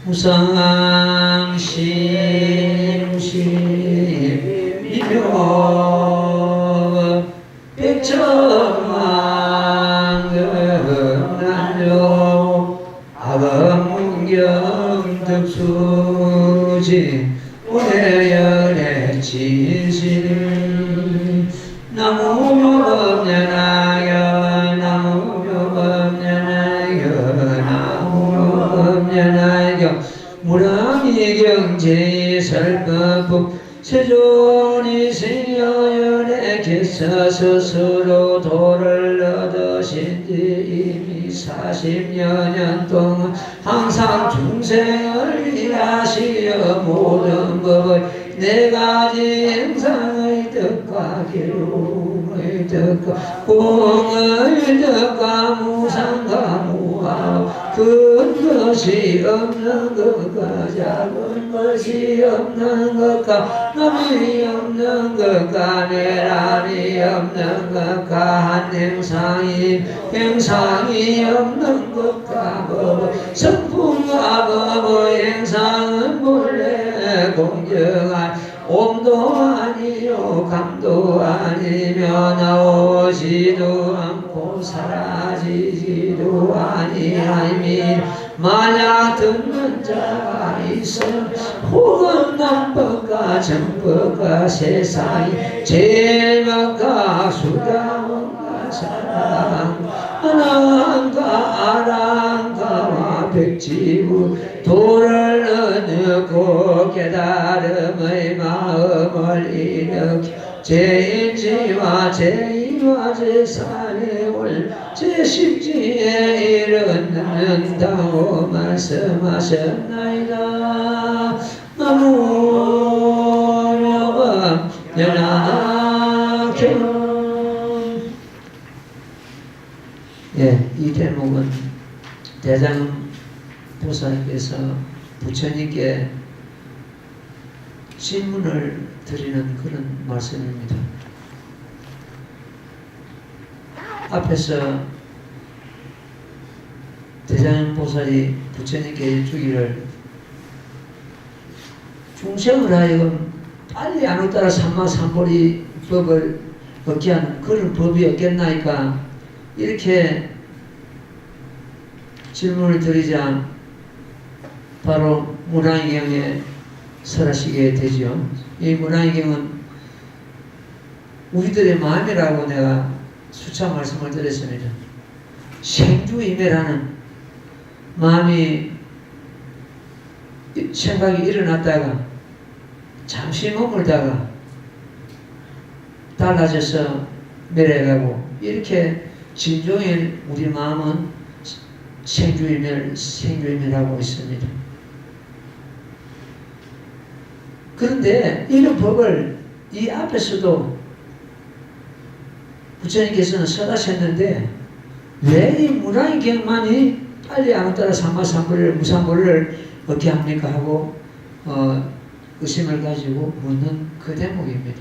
무상심심이며 백천만금난요 아금문경득수지 오래연의 진실이 나무묘법년하여 나무묘법년하여 나무묘법년하여 무량이경제의 설법국 세존이 생여연에 계사 스스로 도를 얻으신 지 이미 40여 년 동안 항상 중생을 위하시어 모든 법을 네 가지 행상의 뜻과 기lum의 뜻과 공의 뜻과 무상과 무하 큰 것이 없는 것과 작은 것이 없는 것과 남이 없는 것과 내란이 없는 것과 한 행상이 없는 것과 법 성품과 법의 행상은 본래 공정한 옴도 아니요 감도 아니며 나오지도 않고 사라지지도 아니하니 만약 듣는 자가 있어 혹은 남법과 정법과 세상이 제일법과 수다원과 사랑 아랑과 아랑가와 백지부 도를 얻고 깨달음의 마음을 일으켜 제1지와 제2와 제3에 올 제10지에 이르는다고 말씀하셨나이다. 나무여가 연하경. 예, 이 대목은 대장 보살께서 부처님께 질문을 드리는 그런 말씀입니다. 앞에서 대장보살이 부처님께 주기를 중생을 하여금 빨리 안을 따라 삼마삼보리 법을 얻게 하는 그런 법이 없겠나이까 이렇게 질문을 드리자 바로 무량의경에 설하시게 되죠. 이 무량의경은 우리들의 마음이라고 내가 수차 말씀을 드렸습니다. 생주임해라는 마음이 생각이 일어났다가 잠시 머물다가 달라져서 내려가고 이렇게 진종일 우리 마음은 생주임해라고 있습니다. 그런데 이런 법을 이 앞에서도 부처님께서는 설하셨는데 왜 이 무량의경만이 빨리 아무 따라 삼마삼보리를 무삼보리를 얻게 합니까 하고 의심을 가지고 묻는 그 대목입니다.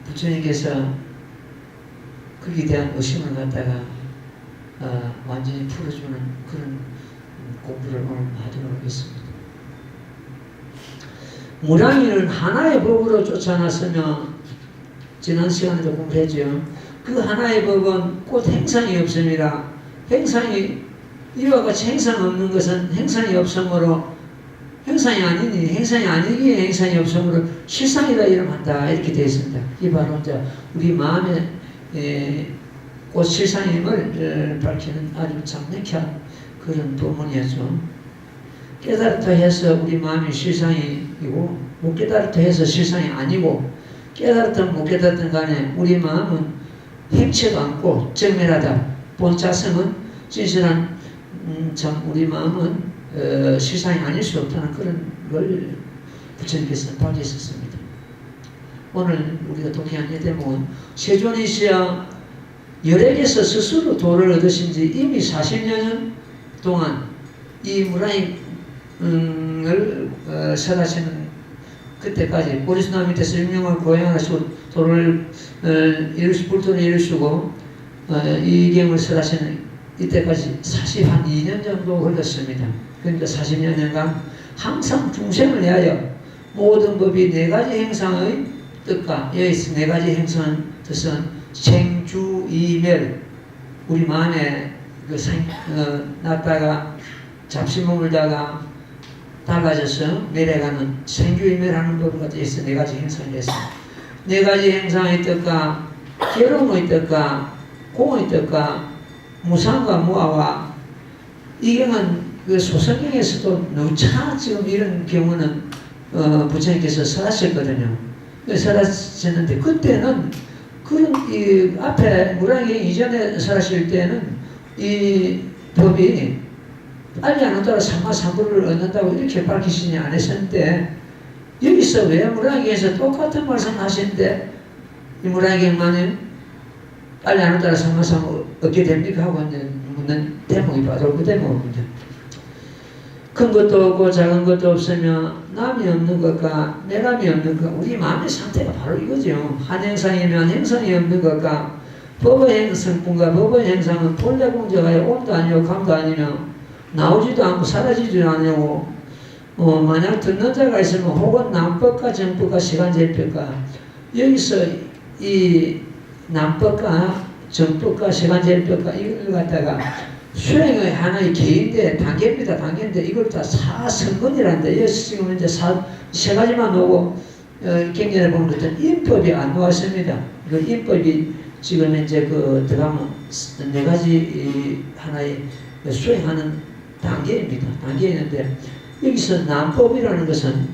부처님께서 거기에 대한 의심을 갖다가 완전히 풀어주는 그런 공부를 오늘 하도록 하겠습니다. 무량의는 하나의 법으로 쫓아놨으며 지난 시간에도 공부했죠. 그 하나의 법은 곧 행상이 없습니다. 행상이 이와 같이 행상 없는 것은 행상이 없으므로 행상이 아니니 행상이 아니기에 행상이 없으므로 실상이라 이름한다 이렇게 되어 있습니다. 이 바로 이제 우리 마음의 곧 실상임을 밝히는 아주 장명한 그런 법문이었죠. 깨달았다 해서 우리 마음이 실상이고 못 깨달았다 해서 실상이 아니고 깨달았든 못 깨달았든 간에 우리 마음은 행체가 않고 정밀하다. 본자성은 진실한 참 우리 마음은 실상이 아닐 수 없다는 그런 걸 부처님께서 밝히셨습니다. 오늘 우리가 독해한 이 대목은 세존이시여 열에게서 스스로 도를 얻으신 지 이미 40년 동안 이 무량을 설하시는 그때까지 보리수나 밑에서 유명한 고행하시고 도를 이루시고 불도를 이루시고 이 경을 설하시는 이때까지 42년 정도 걸렸습니다. 그러니까 40년간 항상 중생을 위하여 모든 법이 네 가지 행상의 뜻과 여기서 네 가지 행상의 뜻은 생주이멸 우리 마음에 났다가 잡심머물다가 달라져서 내려가는 생주이멸하는 법을 가지고 네 가지 행상을 했습니다. 네 가지 행상의 뜻과 괴로움의 뜻과 공의 뜻과 무상과 무아와 이경은 그 소설경에서도 누차 지금 이런 경우는 부처님께서 설하셨거든요. 설하셨는데 그때는 그런 이 앞에 무량경 이전에 설하실 때는 이 법이 빨리 안 오더라도 삼마삼부를 얻는다고 이렇게 밝히시지 않으셨는데 여기서 왜 무량경에서 똑같은 말씀 하시는데 이 무량경만은 빨리 안 오더라도 삼마삼부 얻게 됩니까? 하고 묻는 대목이 바로 그 대목입니다. 큰 것도 없고 작은 것도 없으며 남이 없는 것과 내람이 없는 것 우리 마음의 상태가 바로 이거죠. 한 행상이면 행상이 없는 것과 법의 행성뿐과 법의 행상은 본래 공적하여 온도 아니고 감도 아니며 나오지도 않고 사라지지도 않냐고 만약 듣는 자가 있으면 혹은 남법과 정법과 시간제일법과 여기서 이 남법과 정법과 시간제일법과 이걸 갖다가 수행의 하나의 개인대 단계입니다. 단계인데 이걸 다 사성근이란데 여기서 지금 이제 세 가지만 오고 경전에 보면 어떤 인법이 안 나왔습니다. 그 인법이 지금 이제 그 들어가면 네 가지 하나의 수행하는 단계입니다. 단계에 있는데 여기서 남법이라는 것은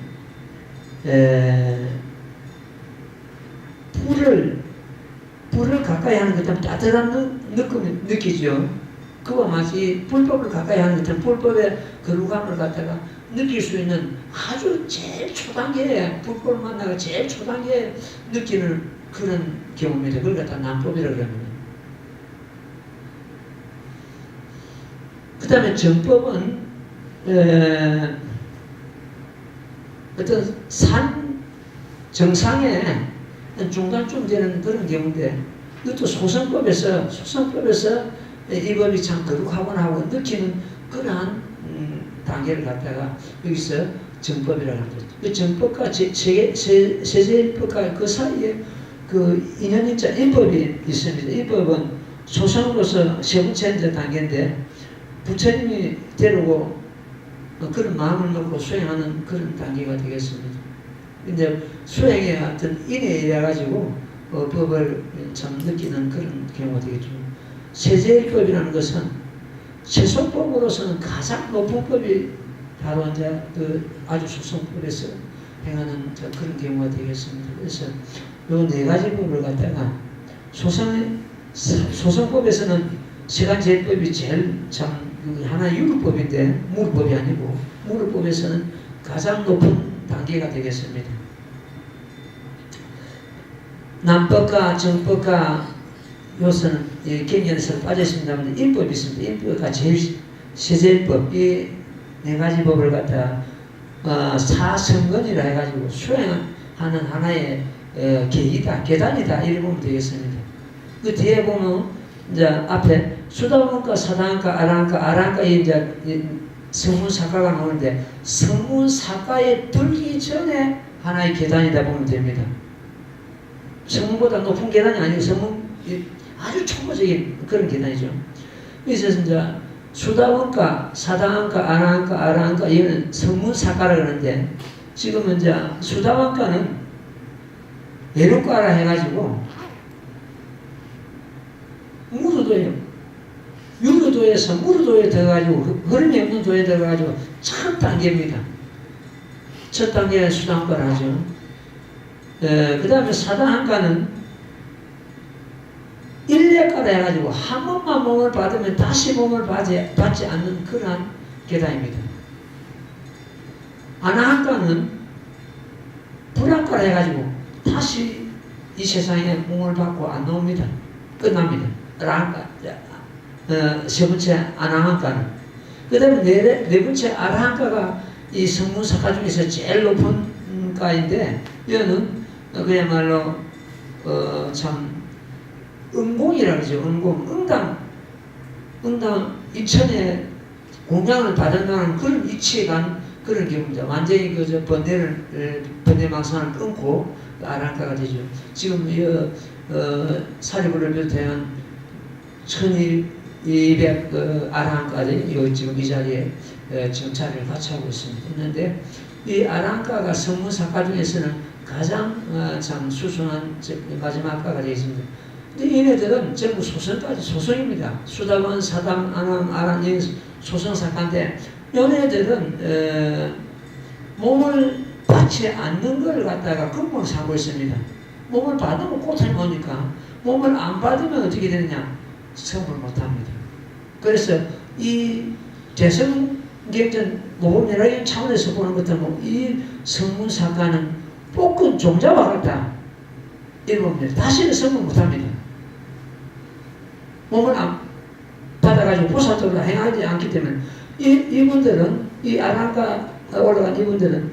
불을 가까이 하는 것처럼 따뜻한 느낌을 느끼죠. 그와 마치 불법을 가까이 하는 것처럼 불법의 거룩함을 갖다가 느낄 수 있는 아주 제일 초단계에 불법을 만나가 제일 초단계에 느끼는 그런 경우입니다. 그걸 갖다 남법이라고 합니다. 그 다음에 정법은 어떤 산 정상에 중간쯤 되는 그런 경우인데 이것도 소성법에서 이 법이 참 거룩하구나 하고 느끼는 그러한 단계를 갖다가 여기서 정법이라고 합니다. 그 정법과 세제일법과 그 사이에 그 인연인자 인법이 있습니다. 인법은 소성으로서 세 번째 단계인데 부처님이 데리고 그런 마음을 놓고 수행하는 그런 단계가 되겠습니다. 근데 수행의 어떤 인에 의해 가지고 법을 참 느끼는 그런 경우가 되겠죠. 세제일법이라는 것은 세속법으로서는 가장 높은 법이 바로 이제 그 아주 소성법에서 행하는 그런 경우가 되겠습니다. 그래서 요 네 가지 법을 갖다가 소성법에서는 시간제일법이 제일 참 하나의 유르법인데 무르법이 아니고 무르법에서는 가장 높은 단계가 되겠습니다. 남법과 정법과 요새는 경전에서 빠졌습니다만 인법이 있습니다. 인법과 제일 세제일법 이 네 가지 법을 갖다 사성근이라 해가지고 수행하는 하나의 계기다, 계단이다 이렇게 보면 되겠습니다. 그 뒤에 보면 이제 앞에 수다원가, 사다원가, 아라한가 이제 성문사가가 나오는데 성문사가에 들기 전에 하나의 계단이다 보면 됩니다. 성문보다 높은 계단이 아니고 성문 아주 초보적인 그런 계단이죠. 그래서 이제 수다원가, 사다원가, 아라한가 이거는 성문사가라 그러는데 지금은 이제 수다원가는 예루가라 해가지고 무르도예요. 유르도에서 무르도에 들어가지고 흐름이 없는 도에 들어가지고 첫 단계입니다. 첫 단계는 수다원가를 하죠. 그 다음에 사다원가는 일례가라 해가지고 한 번만 몸을 받으면 다시 몸을 받지 않는 그러한 계단입니다. 아나한가는 불안가라 해가지고 다시 이 세상에 몸을 받고 안 나옵니다. 끝납니다. 아라한가, 세 번째 아나한가는. 그 다음에 네 번째 아라한가가 이 성문사가 중에서 제일 높은 가인데 이거는 그야말로 참 응공이라고 그러죠. 응공, 응당. 응당 2천에 공양을 받은다는 그런 이치에 간 그런 경우입니다. 완전히 그저 번뇌망상을 끊고 아랑가가 되죠. 지금 사리부를 비롯한 1200 아랑가들이 지금 이 자리에 지금 자리를 같이 하고 있습니다. 있는데 이 아랑가가 성문사가 중에서는 가장 참 수순한 마지막 가가 되어 있습니다. 근데 얘네들은 전부 소성까지 소성입니다. 수다원, 사담, 안왕, 아란, 이 소성사가인데 얘네들은 몸을 받지 않는 걸 갖다가 근본 삼고 있습니다. 몸을 받으면 고통이 오니까 몸을 안 받으면 어떻게 되느냐? 성을 못합니다. 그래서 이 대성경전 모범연락인 차원에서 보는 것도 이 성문사가는 뽑은 종자와 같다. 이런 다시는 성을 못합니다. 몸을 안 받아가지고 보살도로 행하지 않기 때문에 이분들은 이 아랑가 올라간 이분들은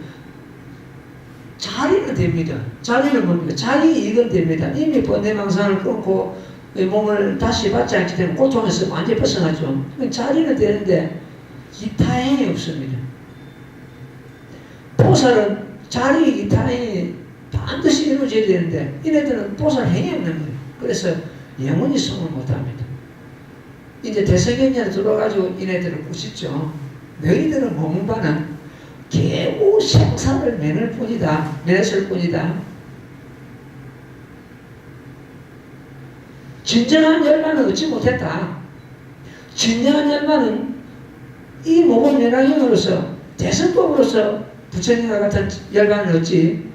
자리는 됩니다. 자리는 뭡니까? 자기 이익은 됩니다. 이미 번뇌망상을 끊고 몸을 다시 받지 않기 때문에 고통에서 완전히 벗어나죠. 자리는 되는데 이타행이 없습니다. 보살은 자리 이타행이 반드시 이루어져야 되는데 이네들은 보살 행이 없는 거예요. 그래서 영원히 성을 못합니다. 이제 대성경전에 들어가지고 이네들을 꾸짖죠. 너희들은 먹는 바는 개우 생사를 매냈을 뿐이다. 진정한 열반은 얻지 못했다. 진정한 열반은 이 모범 연락형으로서 대성법으로서 부처님과 같은 열반을 얻지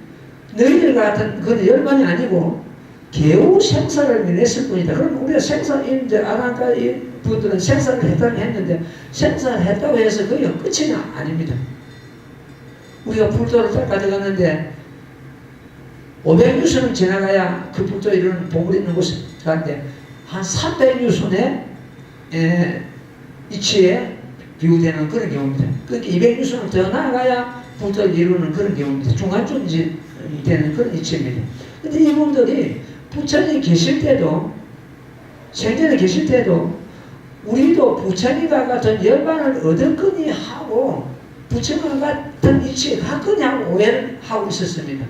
너희들과 같은 그런 열반이 아니고 개우 생사를 매냈을 뿐이다. 그럼 우리가 생사, 이제 아랑가 분들은 생사를 했다고 했는데 생사를 했다고 해서 그게 끝이 아닙니다. 우리가 불도를 딱 가져갔는데 500유선을 지나가야 그 불도 이루는 보물 있는 곳에 가는데 한 300유선의 이치에 비유되는 그런 경우입니다. 그러니까 200유선을 더 나아가야 불도를 이루는 그런 경우입니다. 중간쯤 되는 그런 이치입니다. 근데 이분들이 부처님 계실 때도 생전에 계실 때도 우리도 부처님과 같은 열반을 얻었거니 하고 부처님과 같은 이치에 갔거니 하고 오해를 하고 있었습니다.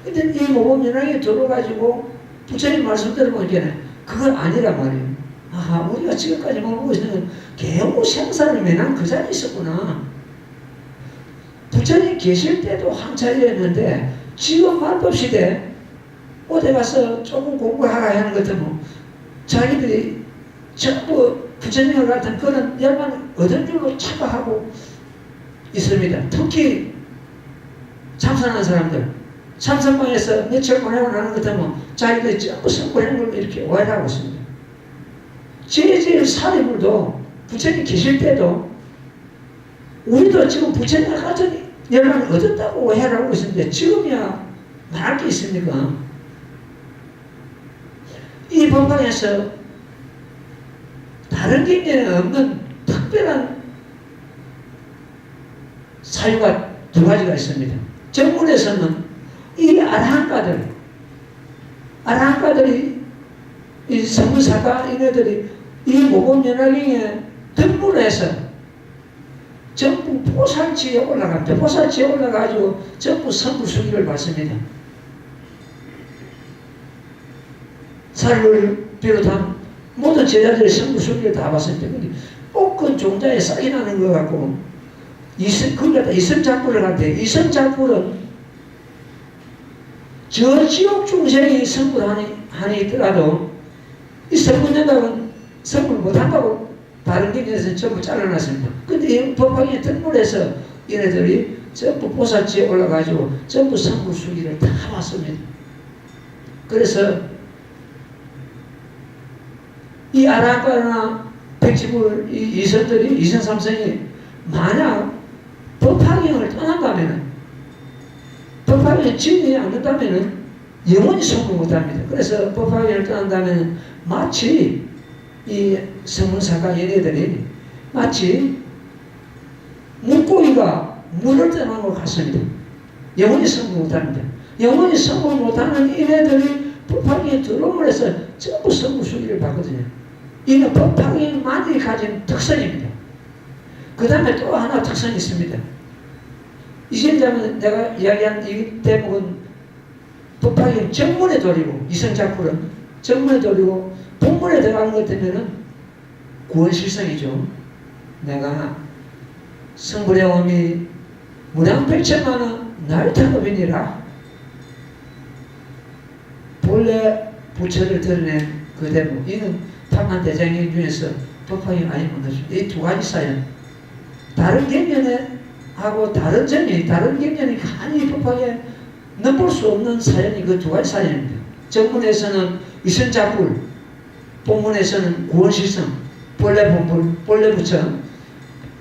근데 이 모범연락에 들어가지고 부처님 말씀 들어보니까 그건 아니란 말이에요. 아, 우리가 지금까지 모르고 있는 개우 생사를 매난 그 자리에 있었구나. 부처님 계실 때도 한 자리였는데 지금 말법 시대 어디 가서 조금 공부하라 하는 것도 자기들이 전부 부처님과 같은 그런 열반을 얻은 줄로 착각하고 있습니다. 특히 참선하는 사람들, 참선방에서 며칠 보내고 나는 것도 자기들이 전부 성불한 걸 이렇게 오해를 하고 있습니다. 제일 사리불도 부처님 계실 때도 우리도 지금 부처님과 같은 열반을 얻었다고 오해를 하고 있는데 지금이야 말할 게 있습니까? 이 법당에서 다른 경전에 없는 특별한 사유가 두 가지가 있습니다. 정문에서는 이 아라한가들이 이 성문사가 이네들이 이 모범연락경에 등문해서 전부 보살지에 올라갑니다. 보살지에 올라가지고 전부 성불수기를 받습니다. 사료를 비롯한 모든 제자들의 성불수기를 다 받습니다. 근데 옥근 종자에 싹이 나는 것 같고 거기다 이성작불을 한대. 이성작불은 저 지옥 중생이 성불하니 있더라도 이 성불연락은 성불 못한다고 다른 경전에서 전부 잘라놨습니다. 근데 이 법화경에 등물해서 얘네들이 전부 보살지에 올라가지고 전부 성불수기를 다 받습니다. 그래서 이 아라한가나 백지불 이성들이 이성삼성이 만약 법화경을 떠난다면은 법화경을 지으지 않는다면은 영원히 성불 못합니다. 그래서 법화경을 떠난다면은 마치 이 성문사가 얘네들이 마치 물고기가 물을 떠난 것 같습니다. 영원히 성불 못합니다. 영원히 성불 못하는 이네들이 법화경에 들어오면서 전부 성불수기를 받거든요. 이는 법학이만이 가진 특성입니다. 그 다음에 또 하나 특성이 있습니다. 이제 내가 이야기한 이 대목은 법학이 정문에 돌리고, 이성작불은 정문에 돌리고 본문에 들어가는 것 때문에는 구원실성이죠. 내가 성불의 어미 문양 8천만원 날타법이니라. 본래 부처를 드러낸 그 대목, 이는 탐한 대장경 중에서 법학이 많이 무너집니다. 이 두 가지 사연, 다른 경전에 하고 다른 경전이 간이 법학에 넘볼 수 없는 사연이 그 두 가지 사연입니다. 정문에서는 이선작불, 본문에서는 구원실성, 본래 본불, 본래 부처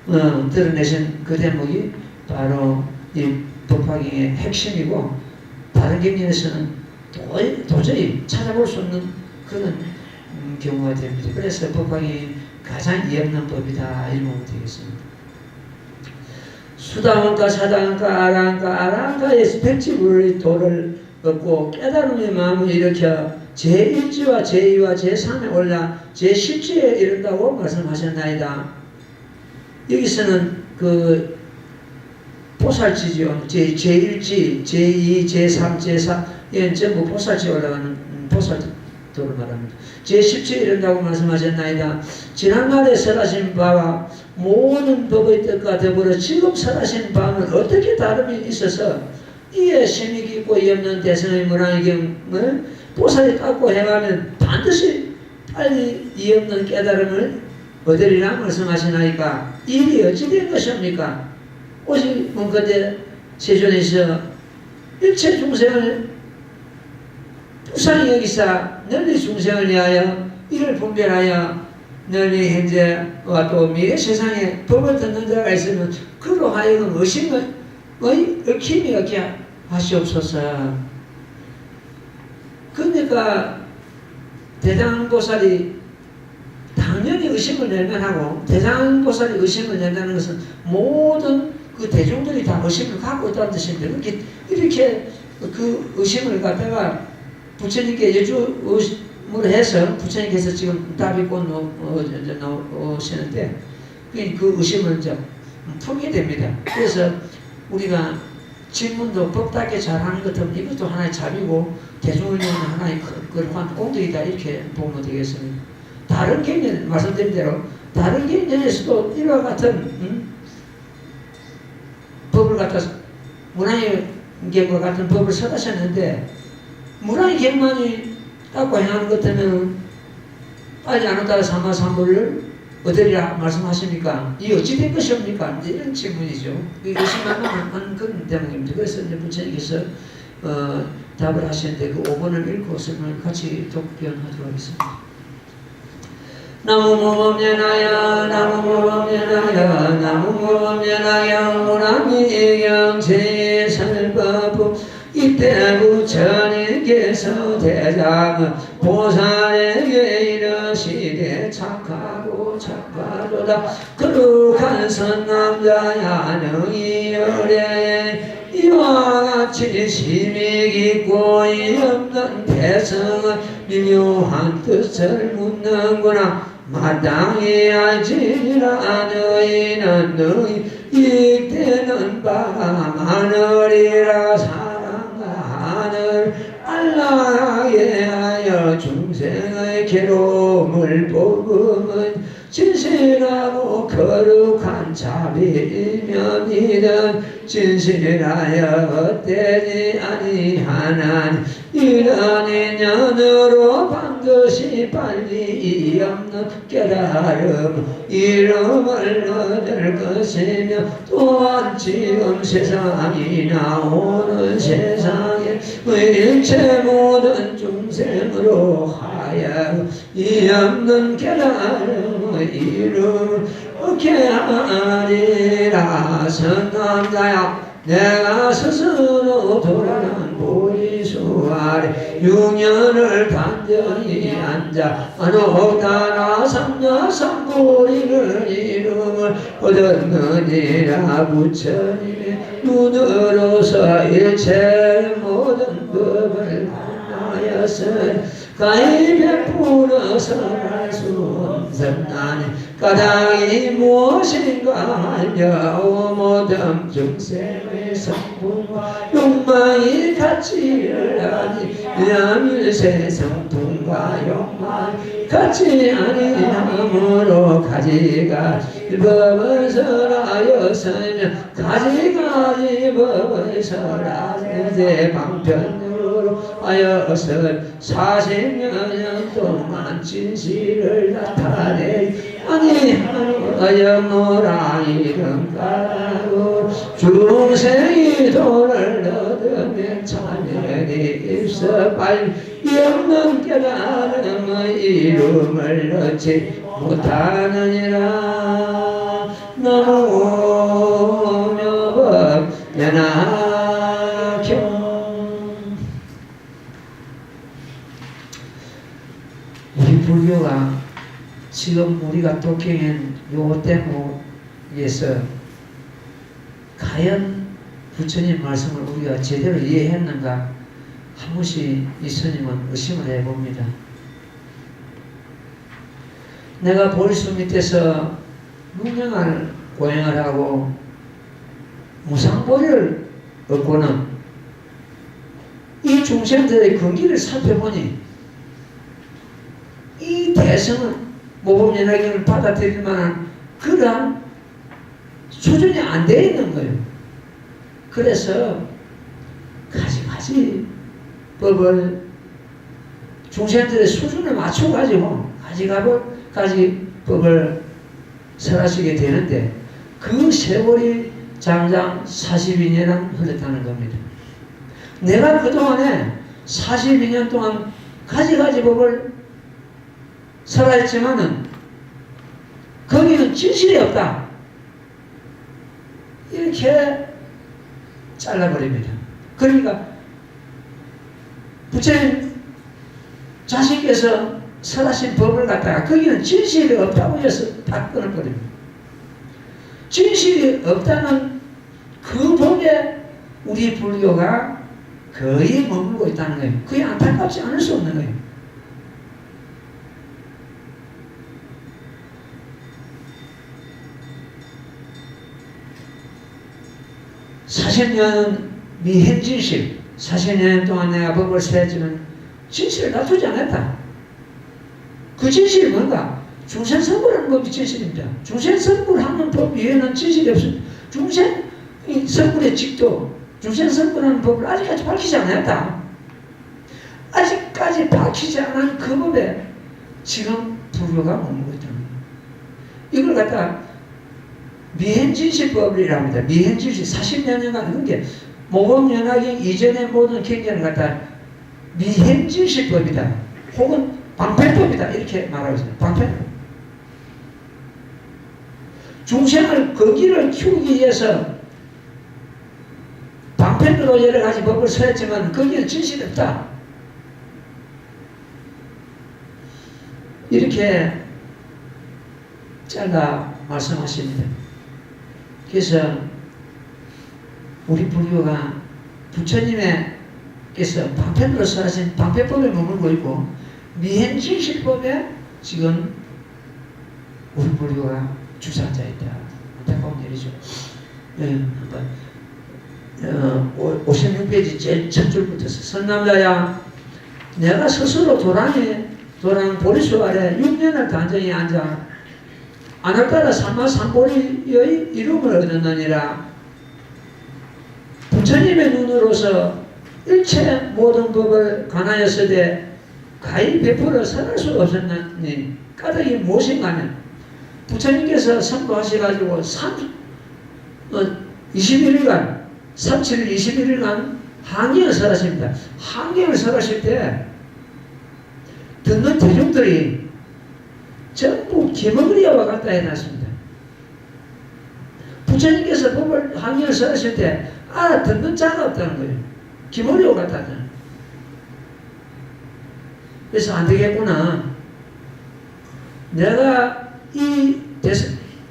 드러내신 그 대목이 바로 이 법화경의 핵심이고, 다른 경전에서는 도저히 찾아볼 수 없는 그런 경우가 됩니다. 그래서 법화경이 가장 이해 없는 법이다, 이런 보면 되겠습니다. 수다원가, 사다원가, 아라원가, 아라원가에서 백지불의 도를 얻고 깨달음의 마음을 일으켜 제1지와 제2와 제3에 올라 제10지에 이른다고 말씀하셨나이다. 여기서는 그 보살지죠. 제1지, 제2, 제3, 제4 이건 전부 보살지에 올라가는 보살도를 말합니다. 제10지에 이른다고 말씀하셨나이다. 지난날에 설하신 바와 모든 법의 뜻과 더불어 지금 설하신 바는 어떻게 다름이 있어서 이에 심이 깊고 이 없는 대성의 문화경을 보살이 닦고 행하면 반드시 빨리 이 없는 깨달음을 얻으리라 말씀하시나이까. 일이 어찌 된 것입니까? 오직 문건대 세존에서 일체 중생을 불쌍히 여기사 널리 중생을 위하여 이를 분별하여 널리 현재와 또 미래 세상에 법을 듣는 자가 있으면 그로 하여금 의심의 얽힘이 없게 하시옵소서. 그러니까 대장보살이 당연히 의심을 내면하고, 대장보살이 의심을 낸다는 것은 모든 그 대중들이 다 의심을 갖고 있다는 뜻입니다. 이렇게 그 의심을 갖다가 부처님께 여쭈을 해서 부처님께서 지금 답이 곧 나오시는데 그 의심을 이제 풀게 됩니다. 그래서 우리가 질문도 법답게 잘하는 것은 이것도 하나의 자비고 대중을 위한 하나의 그러한 공덕이다, 이렇게 보면 되겠습니다. 다른 경전, 말씀드린 대로 다른 경전에서도 이와 같은 법을 갖다 문화의 경과 같은 법을 설하셨는데, 문화의 경만이 닦고 행하는 것 때문에 빨리 안 온다고 사마삼불을 얻으리라 말씀하십니까? 이 어찌 된 것입니까? 이런 질문이죠. 의심만한 그런 대목입니다. 그래서 이제 부처님께서 답을 하시는데 그 5번을 읽고 설명을 같이 독변하도록 하겠습니다. 나무모범연하여 나무모범연하여 나무모범연하여 문화미경 제3법부 이때 부처님께서 대장은 보살에게 이르시되 착하고 착하도다 거룩한 선남자야 너희 열에 이와 같이 심히 깊고 이 없는 대성은 미묘한 뜻을 묻는구나. 마땅히 알지니라. 너희는 너희 이때는 바가 많으리라. 사랑과 하늘 안락하게 하여 중생의 괴로움을 복음은 진실하고 거룩한 자비이며 이런 진실하여 헛되지 아니하나니 이런 인연으로 반드시 빨리 이 없는 깨달음 이름을 얻을 것이며, 또한 지금 세상이 나오는 세상에 일체 모든 중생으로 하여 이 없는 깨달음의 이름을 얻게 하리라. 선남자야 내가 스스로 돌아간 보리수 아래 6년을 단전히 앉아 안오다나 삼녀삼보리를 이름을 얻었느니라. 부처님의 눈으로서 일체 모든 법을 만나였으니 가히 베풀어서 할 수 없었나니 까닭이 무엇인가 하여 모든 중생의 성품과 욕망이 같지를 하니 야밀세 성품과 욕망이 같지 아니하므로 가지가 법을 설하였으며 가지가지 법을 설하되 방편으로 하여서 40여 년 동안 진실을 나타내 아니하여 이름 가라고 중생이 돈을 얻으면 자녀이 있어 빨리 없는 깨달음의 이름을 얻지 못하느니라. 나무 묘법 연합경. 우리 불교가 지금 우리가 독행한 요 대목에서 과연 부처님 말씀을 우리가 제대로 이해했는가 한 번씩 이 스님은 의심을 해봅니다. 내가 보리수 밑에서 6년을 고행을 하고 무상보리를 얻고는 이 중생들의 근기를 살펴보니 이 대성은 모범연화경을 받아들일 만한 그러한 수준이 안 되어 있는 거예요. 그래서 가지 법을 중생들의 수준을 맞춰가지고 가지 법을 설하시게 되는데 그 세월이 장장 42년은 흘렀다는 겁니다. 내가 그동안에 42년 동안 가지 법을 설하였지만은 거기는 진실이 없다. 이렇게 잘라버립니다. 그러니까 부처님 자신께서 설하신 법을 갖다가 거기는 진실이 없다고 해서 다 끊어버립니다. 진실이 없다는 그 법에 우리 불교가 거의 머물고 있다는 거예요. 그게 안타깝지 않을 수 없는 거예요. (40년) 미행진실 40년 동안 내가 법을 세웠지만 진실을 놔두지 않았다. 그 진실이 뭔가? 중생성불하는 법이 진실입니다. 중생성불하는 법 위에는 진실이 없습니다. 중생성불의 직도, 중생성불하는 법을 아직까지 밝히지 않았다. 아직까지 밝히지 않은 그 법에 지금 불교가 머물고 있다는 거예요. 이걸 갖다 미행진실법이라고 합니다. 미행진실 40년간 하는 게 모범연화경 이전의 모든 경전을 갖다 미행진실법이다. 혹은 방패법이다. 이렇게 말하고 있습니다. 방패법. 중생을 거기를 키우기 위해서 방편으로 여러 가지 법을 써했지만 거기는 진실이 없다. 이렇게 잘라 말씀하십니다. 그래서 우리 불교가 부처님께서 방편으로 설하신 방패법에 머물고 있고 미행진실법에 지금 우리 불교가 주사자 있다. 안타까운 일이죠. 네, 56페이지 제일 첫 줄부터 선남자야 내가 스스로 도랑 보리수 아래 6년을 단정히 앉아 아나따라 삼마삼보리의 이름을 얻었느니라. 부처님의 눈으로서 일체 모든 법을 관하였으되 가히 베풀어 설할 수 없었나니 까닭이 무엇인가 하면 부처님께서 선고하셔가지고 21일간 37일 21일간 항경을 설하십니다. 항경을 설하실 때 듣는 대중들이 전부 기머그리와 같다 해놨습니다. 부처님께서 법을 항경을 설하실 때 알아듣는 자가 없다는 거예요. 기머리와 같다는. 그래서 안 되겠구나. 내가 이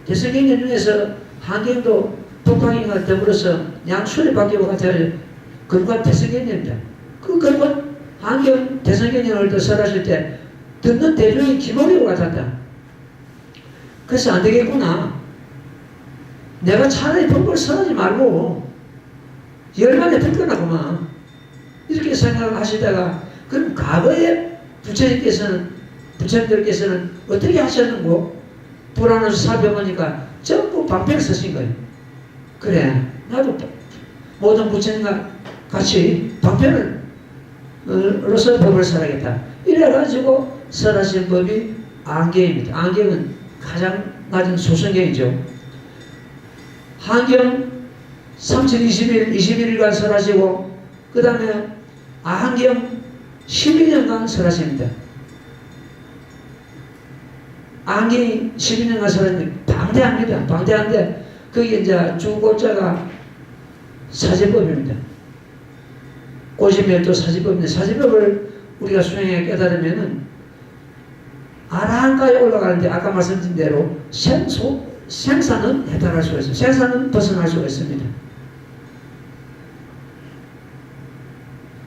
대성경전 중에서 한경도 법화경과 더불어서 양수리 바뀌고 같아요. 그런가 대성경전입니다. 그 그런 한경 대성경전을 또 설하실 때 듣는 대중이 기모리고 같았다. 그래서 안 되겠구나. 내가 차라리 법을 설하지 말고 열만에 듣거나 그만 이렇게 생각하시다가 그럼 과거에 부처님들께서는 어떻게 하셨는고 불안해서 살펴보니까 전부 방편을 쓰신 거예요. 그래 나도 모든 부처님과 같이 방편을 로서 법을 설하겠다. 이래가지고 설하신 법이 안경입니다. 안경은 가장 낮은 소성경이죠. 한경 3021일간 설하시고 그 다음에 안경 12년간 설하십니다. 안경이 12년간 설하는데 방대합니다. 방대한데 그게 이제 주고자가 사제법입니다. 고시멸도 사제법인데 사제법을 우리가 수행해 깨달으면은 아라한가에 올라가는데 아까 말씀드린 대로 생사는 해탈할 수가 있습니다. 생사는 벗어날 수가 있습니다.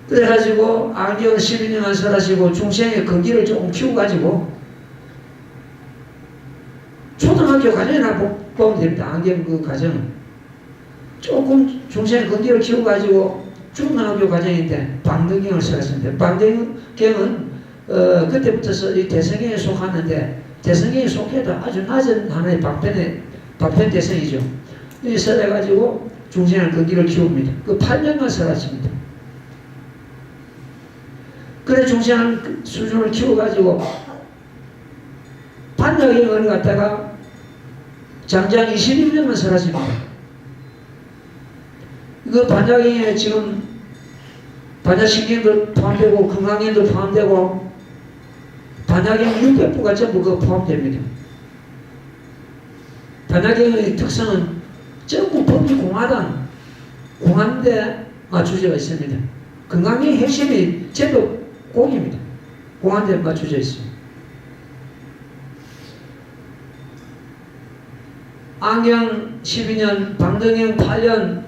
그래가지고 안경 12년간 설하시고 중생의 근기를 조금 키워가지고 초등학교 과정이나 보면 됩니다. 안경 그 과정은 조금 중생의 근기를 키워가지고 중등학교 과정인데 방등경을 설했습니다. 방등경은 그때부터서 이 대성경에 속하는데 대성경에 속해도 아주 낮은 하나의 방편 대성이죠. 이 설해가지고 중생의 근기를 키웁니다. 그 8년간 설했습니다. 그래 중생의 수준을 키워가지고 반야경을 갖다가 장장 21년만 설했습니다. 그 반야경에 지금 반야신경도 포함되고 금강경도 포함되고 반야경 600부가 전부 그 포함됩니다. 반야경의 특성은 전부 법이 공한데 맞추어져 있습니다. 금강경의 핵심이 전부 공입니다. 공한데 맞추어져 있습니다. 안경 12년, 방등경 8년,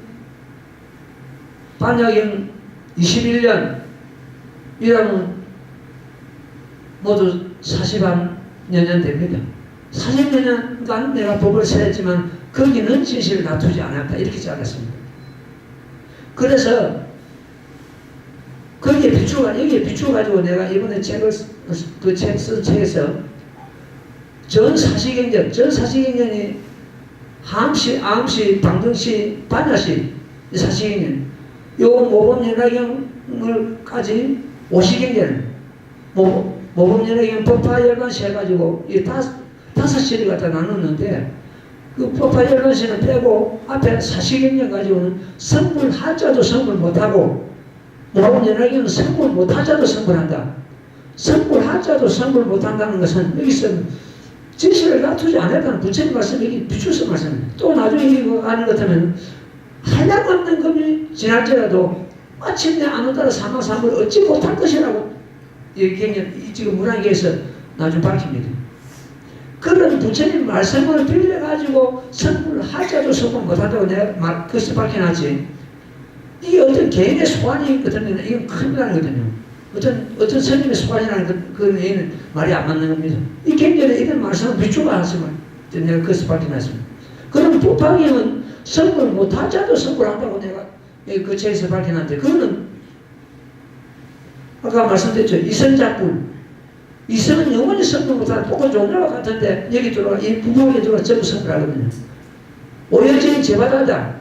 반야경 21년 이라면 모두 40여 년 됩니다. 40여 년간 내가 법을 설했지만 거기는 진실을 놔두지 않았다. 이렇게 잘랐습니다. 그래서 거기에 여기에 비추어가지고 내가 이번에 책 쓴 책에서 전사시경전이 함시, 암시, 방등시, 반야시 사시경전 요 모범연화경을까지 50경전 모범연화경 법화열반시 해가지고 이 다섯 시를 갖다 나눴는데 그 법화열반시는 빼고 앞에 사시경전 가지고는 성불 하자도 성불 못하고 모범연화경은 성불 못하자도 성불한다. 성불 하자도 성불 못한다는 것은 여기서 진실을 놔두지 않았다는 부처님 말씀이 여기 비추어서 말씀입니다. 또 나중에 이거 아는 것 같으면 한량없는 금이 지날지라도 마침내 아누다라 사망삼을 얻지 못할 것이라고 지금 문화계에서 나중 밝힙니다. 그런 부처님 말씀을 빌려가지고 성불을 하자도 성불 못한다고 내가 그것을 밝혀놨지. 이게 어떤 개인의 소관이 있거든요. 이건 큰일 나는 거거든요. 어떤 스님의 소관이라는 그런 얘기는 말이 안 맞는 겁니다. 이 경전에 이런 말씀을 비추가 하시면 내가 그것을 밝혀놨습니다. 그럼 법화경은 성불 못하자도 성불한다고 내가 그 책에서 밝혀놨는데 그거는 아까 말씀드렸죠. 이성작불. 이성은 영원히 성불 못하는 똑같은 종류와 같은데 여기 들어가 이 부부에 들어가 전부 성불하거든요. 오열죄인 제바다다.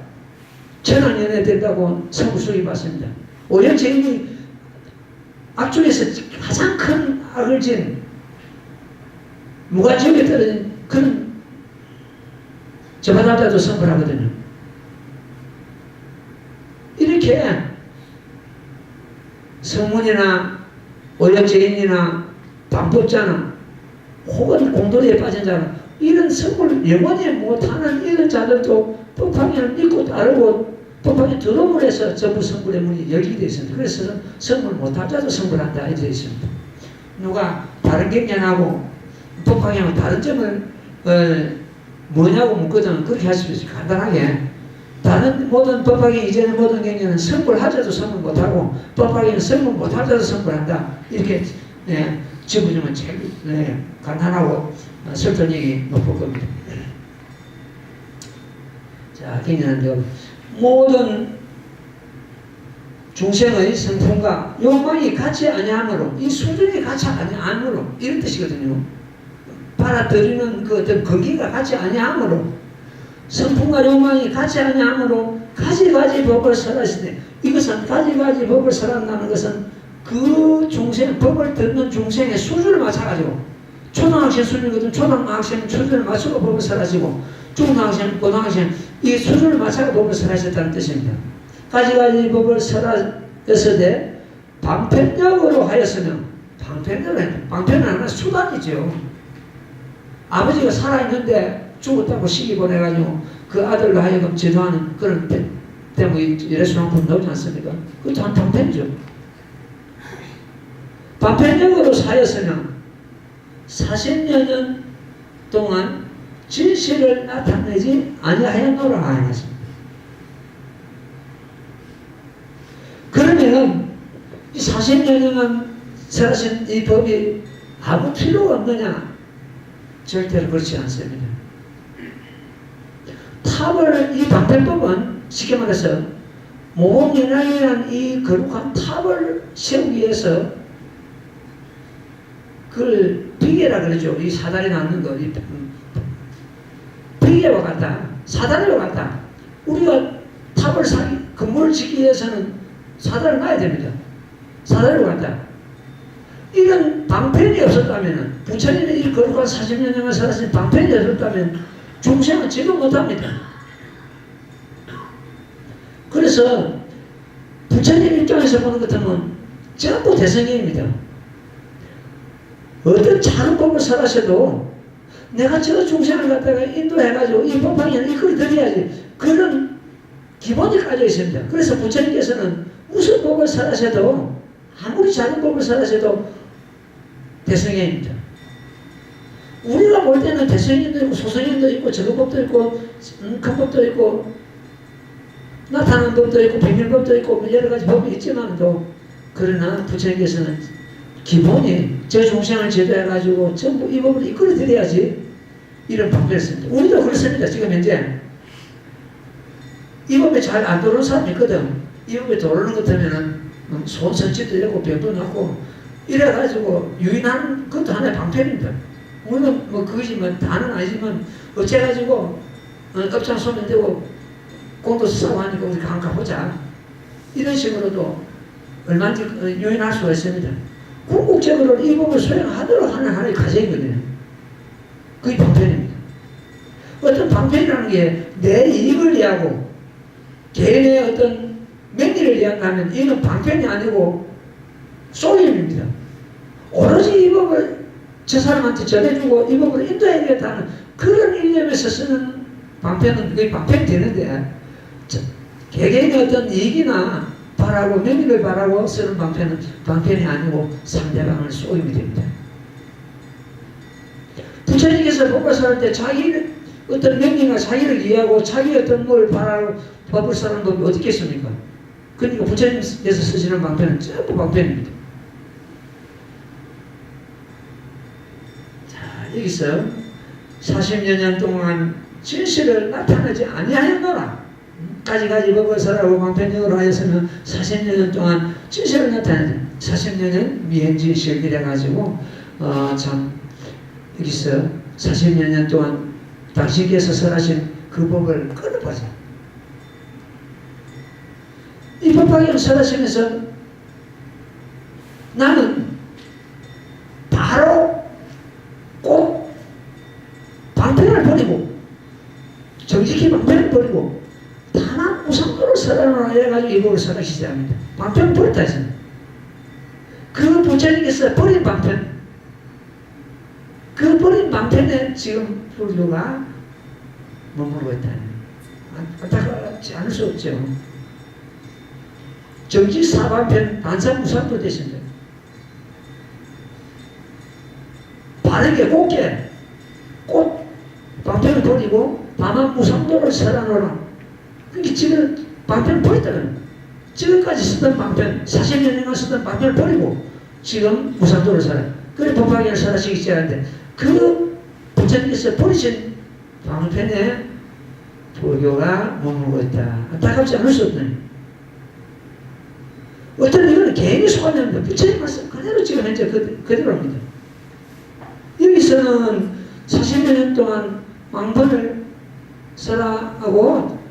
천왕년에 된다고 성불수기 받습니다. 오열죄인이 악중에서 가장 큰 악을 진 무관지역에 떨어진 그런 제바다다도 성불하거든요. 이렇게 성문이나 오역죄인이나 반법자나 혹은 공도리에 빠진 자나 이런 성불 영원히 못하는 이런 자들도 법화경을 믿고 따르고 법화경 들어오므로 해서 전부 성불의 문이 열리게 되어 있습니다. 그래서 성불 못할 자도 성불한다 이렇게 되어 있습니다. 누가 다른 경전하고 법화경은 다른 점을 뭐냐고 묻거든. 그렇게 할 수 있어요. 간단하게 다른 모든 법학이 이제는 모든 경제는 선불하자도 선불 못하고 법학이는 선불 못하자도 선불한다. 이렇게 집어주면 제일 간단하고 설득력이 높을 겁니다. 자, 경제는 모든 중생의 성품과 욕망이 같지 아니하므로 이 수준이 같지 아니하므로 이런 뜻이거든요. 받아들이는 그 어떤 거기가 같지 아니하므로 성품과 욕망이 같지 아니하므로 가지가지 법을 설하시되 이것은 가지가지 법을 설한다는 것은 그 중생 법을 듣는 중생의 수준을 맞춰가지고 초등학생 수준이거든 초등학생 수준을 맞추고 법을 설하시고 중등학생 고등학생 이 수준을 맞춰서 법을 설하셨다는 뜻입니다. 가지가지 법을 설하였으되 방편력으로 하였으면 방편은 하나 수단이죠. 아버지가 살아있는데 죽었다고 시기 보내가지고 그 아들로 하여금 제도하는 그런 때문에 예수님은 나오지 않습니까? 그것도 한 방편이죠. 방편력으로 하였으면 40여 년 동안 진실을 나타내지 아니하였노라 하였습니다. 그러면 이 40여 년간 살아신 이 법이 아무 필요가 없느냐? 절대로 그렇지 않습니다. 탑을, 이 방편법은 쉽게 말해서 모범연합이라는 이 거룩한 탑을 세우기 위해서 그걸 비계라 그러죠. 이 사다리 낳는 거. 비계와 같다. 사다리와 같다. 우리가 탑을 건물을 짓기 위해서는 사다리를 놔야 됩니다. 사다리와 같다. 이런 방편이 없었다면, 부처님의 이 거룩한 40년 동안 살아신 방편이 없었다면 중생은 지도 못합니다. 그래서 부처님 입장에서 보는 것 같으면 전부 대성경입니다. 어떤 작은 법을 설하셔도 내가 저 중생을 갖다가 인도해가지고 이 법방에는 이걸 드려야지. 그런 기본이 깔려 있습니다. 그래서 부처님께서는 무슨 법을 설하셔도 아무리 작은 법을 설하셔도 대성경입니다. 우리가 볼 때는 대성경도 있고 소성경도 있고 적은 법도 있고 큰 법도 있고 나타나는 법도 있고 비밀법도 있고 여러 가지 법이 있지만도 그러나 부처님께서는 기본이 저 중생을 제도해가지고 전부 이 법을 이끌어 드려야지 이런 방법을 씁니다. 우리도 그렇습니다. 지금 현재 이 법에 잘 안 들어오는 사람이 있거든. 이 법에 들어오는 것 같으면은 손선지도 되고 병도 나고 이래가지고 유인하는 것도 하나의 방편입니다. 물론 뭐 그것이면 다는 아니지만 어째가지고 업장 소면 되고 공도 쓰고 하니까 우리 한가 보자. 이런 식으로도 얼마든지 유인할 수가 있습니다. 궁극적으로 이 법을 수행하도록 하는 하나의 과정이거든요. 그게 방편입니다. 어떤 방편이라는 게 내 이익을 위하고 개인의 어떤 명리를 위한다면 이는 방편이 아니고 쏠림입니다. 오로지 이 법을 저 사람한테 전해주고 이 법을 인도해야겠다는 그런 일념에서 쓰는 방편은 그게 방편이 되는데 개개인의 어떤 이익이나 바라고 명리를 바라고 쓰는 방편은 방편이 아니고 상대방을 쏘임이 됩니다. 부처님께서 법을 설할 때 자기 어떤 명리나 자기를 이해하고 자기 어떤 걸 바라고 법을 쓰는 법이 어디 있겠습니까? 그러니까 부처님께서 쓰시는 방편은 전부 방편입니다. 자, 여기서 40여 년 동안 진실을 나타내지 아니하였노라. 가지가지 법을 설하고 방편적으로 하였으면 40년 동안 진실을 나타내지. 40년은 미행진실 이래가지고 참 여기서 40년 동안 당신께서 설하신 그 법을 끊어보자. 이 법화경 설하시면서 나는 바로 꼭 방편을 버리고 정직히 방편을 버리고 다만 우상도를 설하노라 해가지고 이 법을 설하시지 않습니다. 방편을 버렸다 했습니다. 그 부처님께서 버린 방편, 그 버린 방편에 지금 불교가 머무르고 있다는 안타깝지 않을 수 없죠. 정직 사방편 반사무상도 되신다. 바르게 곱게 꼭 방편을 버리고 다만 무상도를 설하노라. 그게 지금 방편을 버렸다는 지금까지 쓰던 방편 40년간 쓰던 방편을 버리고 지금 무상도를 살아. 그래 법화경을 설하시기 시작하는데 그 부처님께서 버리신 방편에 불교가 머물고 있다. 안타깝지 않을 수 없는. 어떤 이거는 개인이 속았는데 부처님 말씀 그대로 지금 현재 그대로입니다. 여기서는 40여 년 동안 왕번을 설하고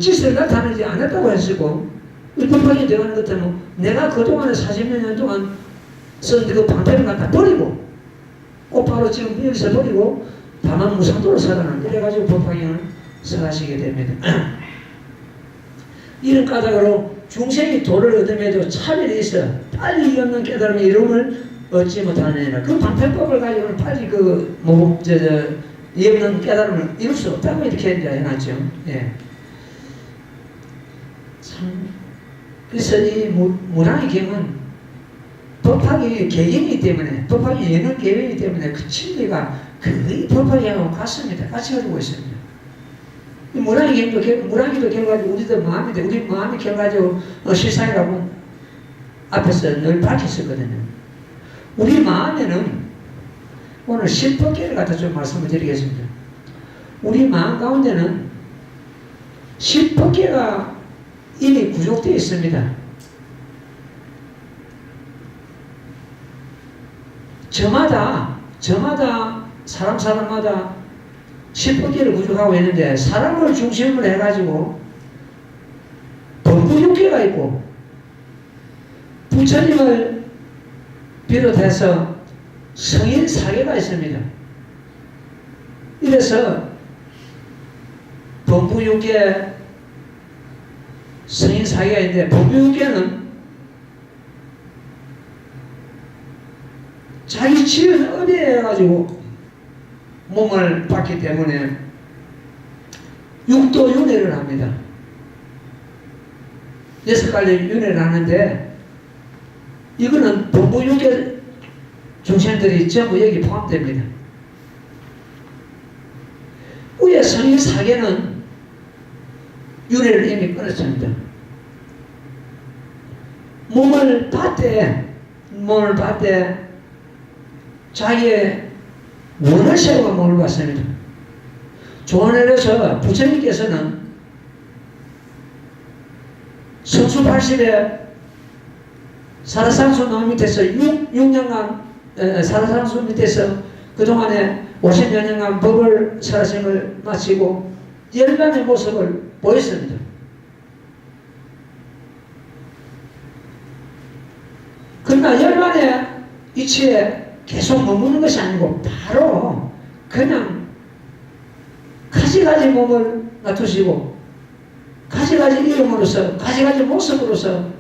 짓을 나타내지 않았다고 했고 법화경이 되어가는 것 때문에 내가 그동안에 40여 년 동안 썼는데 그 방편을 갖다 버리고 곧바로 지금 여기서 버리고 다만 무상도로 살아난 이래가지고 법화경을 설하시게 됩니다. 이런 까닭으로 중생이 도를 얻음에도 차별이 있어 빨리 없는 깨달음의 이름을 얻지 못하느니라. 그 방편법을 가지고는 빨리 이 없는 깨달음을 이룰 수 없다고 이렇게 해놨죠. 예. 참 그래서 이 무랑의 경은 법학이 개인이기 때문에 법학이 예능 개인이기 때문에 그 진리가 거의 법학하고 같습니다. 같이 가지고 있습니다. 무랑이도 결과적으로 우리도 마음인데 우리 마음이 결과적으로 실상이라고 앞에서 늘 밝혔었거든요. 우리 마음에는 오늘 10법계를 갖다 좀 말씀을 드리겠습니다. 우리 마음 가운데는 10법계가 이미 구족되어 있습니다. 저마다 사람마다 10법계를 구족하고 있는데 사람을 중심으로 해가지고 범부육계가 있고 부처님을 비롯해서 성인 사계가 있습니다. 이래서 범부육계 성인 사계가 있는데 범부육계는 자기 지은 은혜에 가지고 몸을 받기 때문에 육도 윤회를 합니다. 6가지 윤회를 하는데 이거는 범부육계 중생들이 전부 여기 포함됩니다. 위에 성인 사계는 윤회를 이미 끊었습니다. 몸을 받되 자기의 원을 세우고 몸을 받습니다. 조언해서 부처님께서는 성수 80에 사라상수 나무 밑에서 6년간 사라상수 밑에서 그동안에 50여 년간 법을 설하심을 마치고 열반의 모습을 보였습니다. 그러나 열반의 이치에 계속 머무는 것이 아니고 바로 그냥 가지가지 몸을 놔두시고 가지가지 이름으로서 가지가지 모습으로서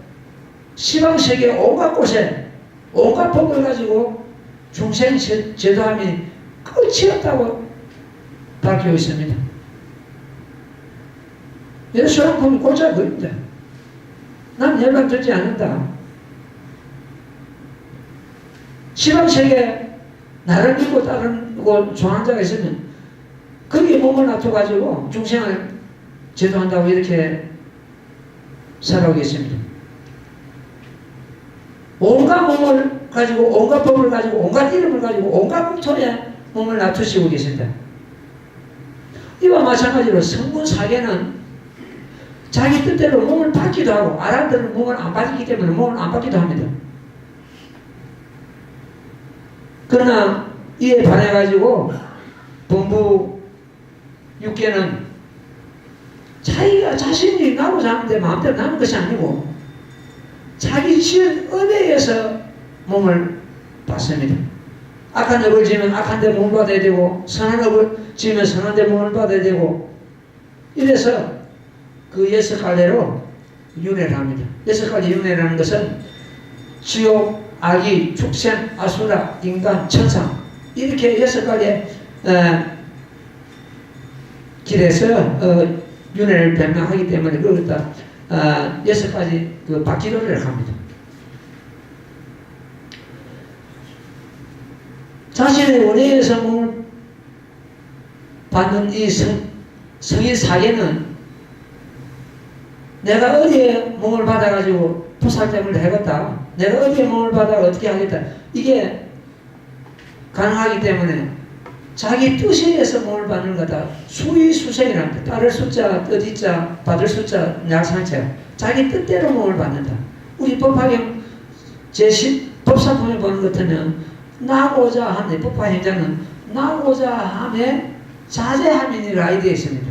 시방세계 온갖 곳에 온갖 법을 가지고 중생 제도함이 끝이 없다고 밝히고 있습니다. 예수랑 보면 골자 그입니다. 난 열반 듣지 않는다. 시방세계 나를 믿고 따르고 좋아하는 자가 있으면 거기에 몸을 놔둬가지고 중생을 제도한다고 이렇게 살아오고 있습니다. 온갖 몸을 가지고 온갖 법을 가지고 온갖 이름을 가지고 온갖 국토에 몸을 놔두시고 계십니다. 이와 마찬가지로 성분 사계는 자기 뜻대로 몸을 받기도 하고 아람들은 몸을 안 받기 때문에 몸을 안 받기도 합니다. 그러나 이에 반해가지고 범부 육계는 자기가 자신이 나고자 하는데 마음대로 나는 것이 아니고 자기 지은 은혜에 의해서 몸을 받습니다. 악한 업을 지으면 악한 데 몸을 받아야 되고 선한 업을 지으면 선한 데 몸을 받아야 되고 이래서 그 6갈래로 윤회를 합니다. 6가지 윤회라는 것은 지옥, 악이, 축생, 아수라, 인간, 천상 이렇게 6가지의 길에서 윤회를 변명하기 때문에 그걸 갖다 6가지 그 바퀴돌이라고 합니다. 자신의 원해에서 몸을 받는 이 성인 사계는 내가 어디에 몸을 받아가지고 보살됨을 해겠다. 내가 어디에 몸을 받아 어떻게 하겠다. 이게 가능하기 때문에 자기 뜻에 의해서 몸을 받는 거다. 수의수생이랍니다. 따를 숫자, 뜻이자, 받을 숫자, 약상자. 자기 뜻대로 몸을 받는다. 우리 법화경 법사품에 보는 것 같으면 나고자 함에 법화행자는 나고자 함에 자제함이니라 이 되어 있습니다.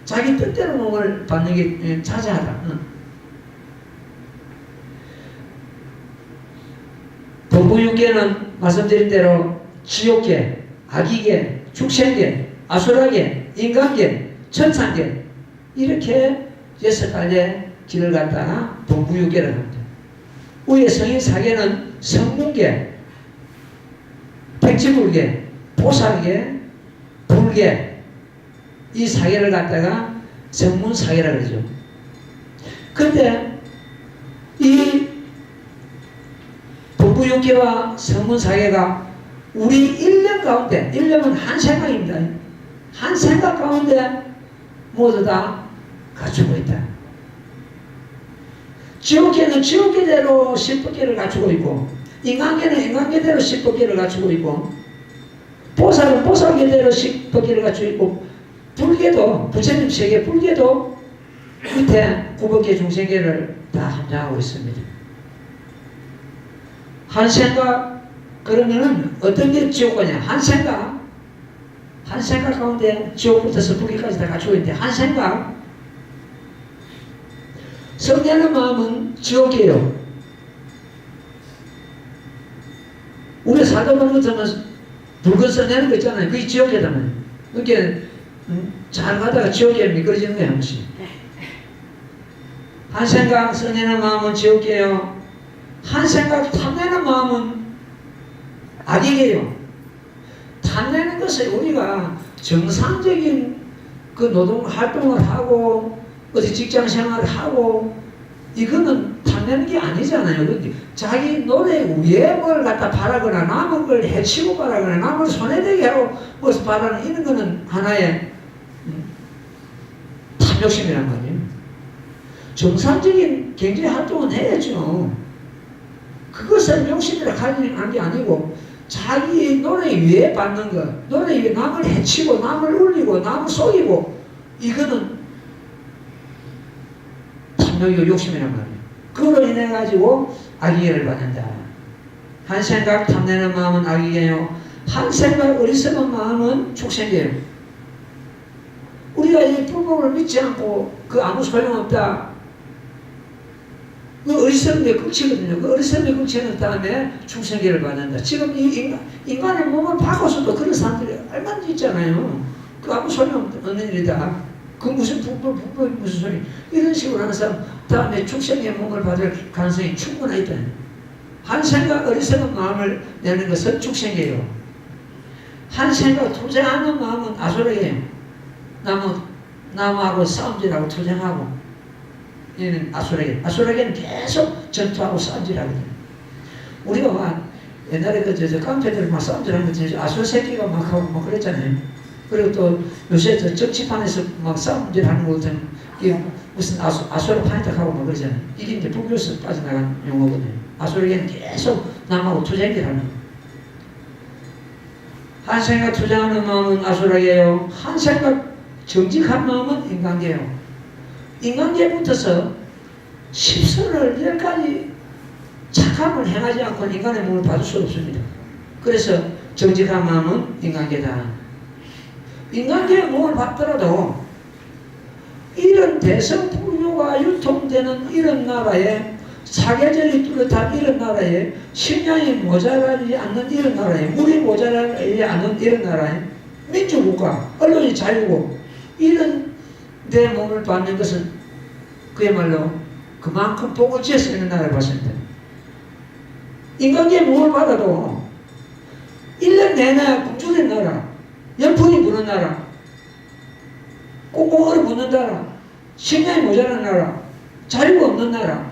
자기 뜻대로 몸을 받는 게 자제하다. 범부육계는 말씀드린 대로 지옥계, 악의계, 축생계, 아수라계, 인간계, 천상계 이렇게 6가지의 길을 갖다가 범부육계를 합니다. 위에 성인사계는 성문계, 백지불계, 보살계, 불계 이 사계를 갖다가 성문사계라고 그러죠. 그런데 이 범부육계와 성문사계가 우리 1년 가운데 1년은 한 생각입니다. 한 생각 가운데 모두 다 갖추고 있다. 지옥계는 지옥계대로 10법계를 갖추고 있고 인간계는 인간계대로 10법계를 갖추고 있고 보살은 보살계대로 10법계를 갖추고 있고 불계도 부처님 세계 불계도 밑에 9법계 중생계를 다 함양하고 있습니다. 한 생각 그러면은 어떤 게 지옥가냐? 한 생각 가운데 지옥부터 불계까지 다 갖추고 있는데 한 생각 성내는 마음은 지옥이에요. 우리 살다 보는 것처럼 붉은 성내는 거 있잖아요. 그게 지옥이잖아요. 그게 잘 가다가 지옥에 미끄러지는 거예요. 한 번씩. 한 생각 성내는 마음은 지옥이에요. 한 생각 탐내는 마음은 악이에요. 탐내는 것을 우리가 정상적인 그 노동 활동을 하고 어디 직장 생활을 하고 이거는 탐내는 게 아니잖아요. 근데 자기 노래 위에 뭘 갖다 바라거나 남은 걸 해치고 바라거나 남을 손해되게 하고 무엇을 바라는 이런 거는 하나의 탐욕심이란 말이에요. 정상적인 경제 활동은 해야죠. 그것을 욕심이라 가지는 게 아니고 자기 노래 위에 받는 것, 노래 위에 남을 해치고 남을 울리고 남을 속이고 이거는 탐욕이고 욕심이란 말이에요. 그걸로 인해 가지고 악의를 받는다. 한 생각 탐내는 마음은 악의예요. 한 생각 어리석은 마음은 축생이에요. 우리가 이 불법을 믿지 않고 그 아무 소용없다. 그 어리석은 게 끝이거든요. 그 어리석은 게 끝이는 다음에 축생계를 받는다. 지금 이 인간의 몸을 바꿔서도 그런 사람들이 얼마나 있잖아요. 그 아무 소용없는 일이다. 그 무슨 불법이 무슨 소리. 이런 식으로 하는 사람 다음에 축생의 몸을 받을 가능성이 충분히 있다. 한 생각 어리석은 마음을 내는 것은 축생계예요. 한 생각 투쟁하는 마음은 아수라예요. 남하고 싸움질하고 투쟁하고 이는 아수라계는 계속 전투하고 싸움질하거든요. 우리가 막 옛날에 저 깡패들 막 싸움질하는 거 아수 새끼가 막 하고 막 그랬잖아요. 그리고 또 요새 저 정치판에서 막 싸움질하는 거 같은 이게 무슨 아수라 파이터하고 막 그러잖아요. 이게 이제 불교에서 빠져나간 용어거든요. 아수라계는 계속 남하고 투쟁질하는 거. 한 생각 투쟁하는 마음은 아수라계예요. 한 생각 정직한 마음은 인간계예요. 인간계에 붙어서 10선을 10가지 착함을 행하지 않고 인간의 몸을 받을 수 없습니다. 그래서 정직한 마음은 인간계다. 인간계의 몸을 받더라도 이런 대성불교가 유통되는 이런 나라에 사계절이 뚜렷한 이런 나라에 식량이 모자라지 않는 이런 나라에 물이 모자라지 않는 이런 나라에 민주국가, 언론이 자유고 이런 내 몸을 받는 것은 그야말로 그만큼 복을 지어서 있는 나라를 봤습니다. 인간계의 몸을 받아도 1년 내내 굶주린 나라, 열풍이 부는 나라, 꽁꽁 얼어붙는 나라, 식량이 모자란 나라, 자유가 없는 나라,